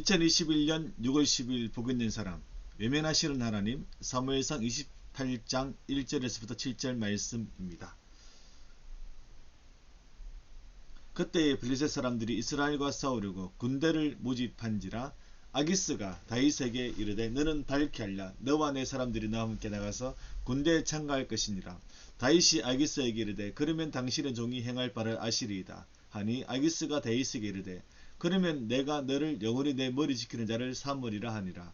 2021년 6월 10일 복 있는 사람, 외면하시는 하나님, 사무엘상 28장 1절에서부터 7절 말씀입니다. 그때에 블레셋 사람들이 이스라엘과 싸우려고 군대를 모집한지라. 아기스가 다윗에게 이르되 너는 밝게 알라. 너와 내 사람들이 너와 함께 나가서 군대에 참가할 것이니라. 다윗이 아기스에게 이르되 그러면 당신의 종이 행할 바를 아시리이다 하니, 아기스가 다윗에게 이르되 그러면 내가 너를 영원히 내 머리 지키는 자를 삼으리라 하니라.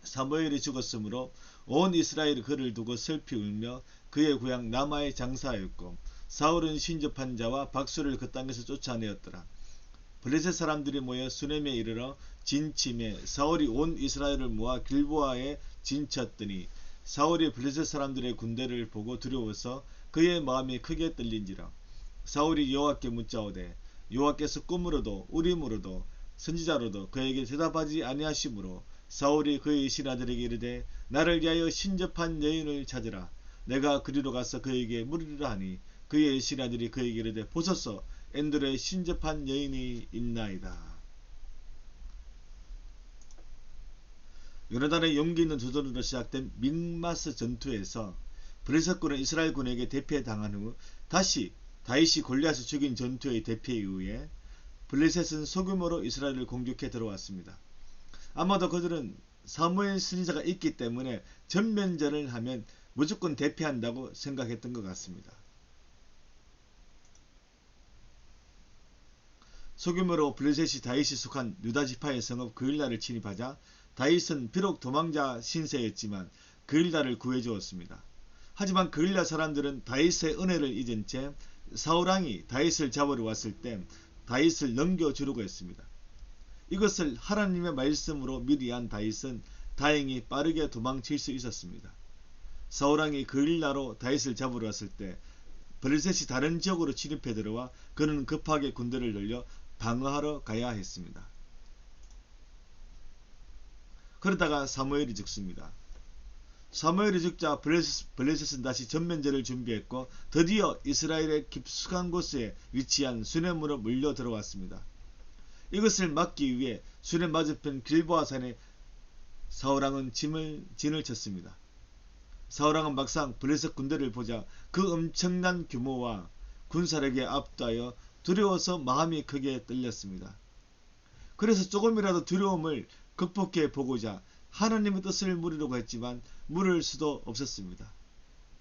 사무엘이 죽었으므로 온 이스라엘이 그를 두고 슬피 울며 그의 고향 라마에 장사하였고, 사울은 신접한 자와 박수를 그 땅에서 쫓아내었더라. 블레셋 사람들이 모여 수넴에 이르러 진침해 사울이 온 이스라엘을 모아 길보아에 진쳤더니, 사울이 블레셋 사람들의 군대를 보고 두려워서 그의 마음이 크게 떨린지라. 사울이 여호와께 묻자오되 여호와께서 꿈으로도 우림으로도 선지자로도 그에게 대답하지 아니하시므로, 사울이 그의 신하들에게 이르되 나를 위하여 신접한 여인을 찾으라. 내가 그리로 가서 그에게 물으리라 하니, 그의 신하들이 그에게 이르되 보소서, 엔돌에 신접한 여인이 있나이다. 요나단의 용기 있는 도전으로 시작된 믹마스 전투에서 블레셋군은 이스라엘군에게 대패당한 후 다시 다윗이 골리앗을 죽인 전투의 대패 이후에 블레셋은 소규모로 이스라엘을 공격해 들어왔습니다. 아마도 그들은 사무엘 선지자가 있기 때문에 전면전을 하면 무조건 대패한다고 생각했던 것 같습니다. 소규모로 블레셋이 다윗이 속한 유다 지파의 성읍 그일라를 침입하자 다윗은 비록 도망자 신세였지만 그일라를 구해주었습니다. 하지만 그일라 사람들은 다윗의 은혜를 잊은 채 사울왕이 다윗을 잡으러 왔을 때 다윗을 넘겨주려고 했습니다. 이것을 하나님의 말씀으로 미리 한 다윗은 다행히 빠르게 도망칠 수 있었습니다. 사울왕이 그일라로 다윗을 잡으러 왔을 때 블레셋이 다른 지역으로 진입해 들어와 그는 급하게 군대를 돌려 방어하러 가야 했습니다. 그러다가 사무엘이 죽습니다. 사무엘이 죽자 블레셋은 다시 전면전을 준비했고 드디어 이스라엘의 깊숙한 곳에 위치한 수넴으로 물려 들어왔습니다. 이것을 막기 위해 수넴 맞은편 길보아산에 사울왕은 진을 쳤습니다. 사울왕은 막상 블레셋 군대를 보자 그 엄청난 규모와 군사력에 압도하여 두려워서 마음이 크게 떨렸습니다. 그래서 조금이라도 두려움을 극복해 보고자 하나님의 뜻을 물으려고 했지만 물을 수도 없었습니다.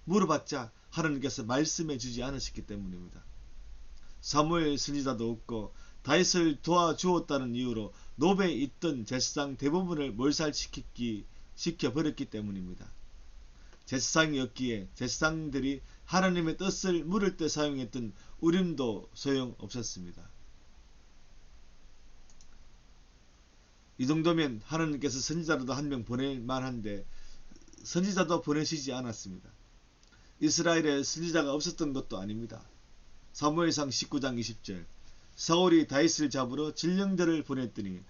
물어봤자 하나님께서 말씀해 주지 않으셨기 때문입니다. 사무엘 선지자도 없고 다윗을 도와주었다는 이유로 노베에 있던 제사장 대부분을 몰살시켜버렸기 때문입니다. 제사장이 없기에 제사장들이 하나님의 뜻을 물을 때 사용했던 우림도 소용없었습니다. 이 정도면 하나님께서 선지자라도 한 명 보낼 만한데 선지자도 보내시지 않았습니다. 이스라엘에 선지자가 없었던 것도 아닙니다. 사무엘상 19장 20절 사울이 다윗을 잡으러 진령들을 보냈더니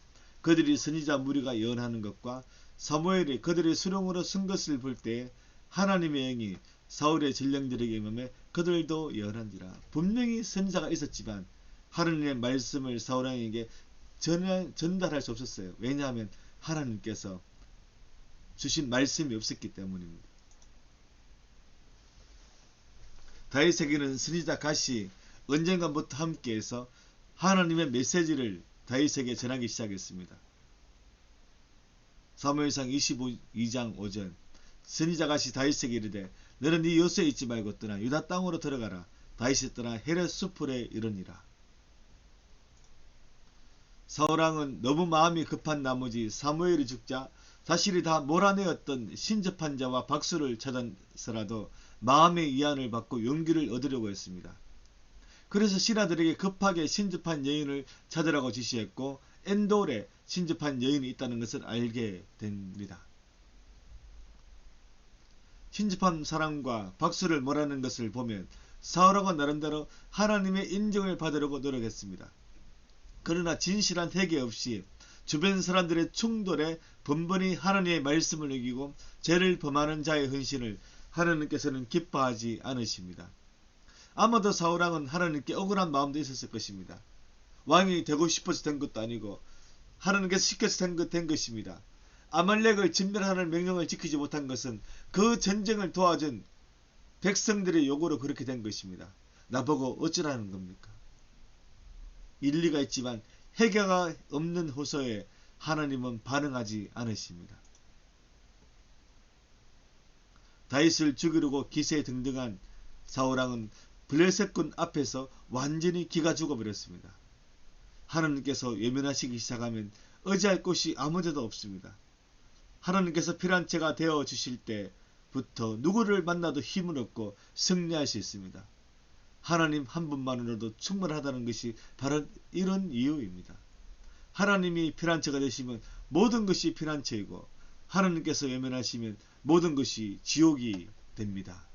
그들이 선지자 무리가 예언하는 것과 사무엘이 그들의 수령으로 쓴 것을 볼 때에 하나님의 영이 사울의 진령들에게 임하며 그들도 예언한지라. 분명히 선지자가 있었지만 하나님의 말씀을 사울왕에게 전달할 수 없었어요. 왜냐하면 하나님께서 주신 말씀이 없었기 때문입니다. 다윗에게는 선지자 갓이 언젠가부터 함께해서 하나님의 메시지를 다윗에게 전하기 시작했습니다. 사무엘상 22장 5절 선지자 갓이 다윗에게 이르되 너는 네 요새에 있지 말고 떠나 유다 땅으로 들어가라. 다윗이 떠나 헤렛 수풀에 이르니라. 사울왕은 너무 마음이 급한 나머지 사무엘이 죽자 자신이 다 몰아내었던 신접한 자와 박수를 찾아서라도 마음의 위안을 받고 용기를 얻으려고 했습니다. 그래서 신하들에게 급하게 신접한 여인을 찾으라고 지시했고 엔돌에 신접한 여인이 있다는 것을 알게 됩니다. 신접한 사람과 박수를 몰아내는 것을 보면 사울왕은 나름대로 하나님의 인정을 받으려고 노력했습니다. 그러나 진실한 회개 없이 주변 사람들의 충돌에 번번이 하나님의 말씀을 어기고 죄를 범하는 자의 헌신을 하나님께서는 기뻐하지 않으십니다. 아마도 사울왕은 하나님께 억울한 마음도 있었을 것입니다. 왕이 되고 싶어서 된 것도 아니고 하나님께서 시켜서 된 것입니다. 아말렉을 진멸하는 명령을 지키지 못한 것은 그 전쟁을 도와준 백성들의 요구로 그렇게 된 것입니다. 나보고 어쩌라는 겁니까? 일리가 있지만 해결가 없는 호소에 하나님은 반응하지 않으십니다. 다윗을 죽이려고 기세등등한 사울왕은 블레셋군 앞에서 완전히 기가 죽어버렸습니다. 하나님께서 외면하시기 시작하면 의지할 곳이 아무데도 없습니다. 하나님께서 피난처가 되어 주실 때부터 누구를 만나도 힘을 얻고 승리할 수 있습니다. 하나님 한 분만으로도 충분하다는 것이 바로 이런 이유입니다. 하나님이 피난처가 되시면 모든 것이 피난처이고 하나님께서 외면하시면 모든 것이 지옥이 됩니다.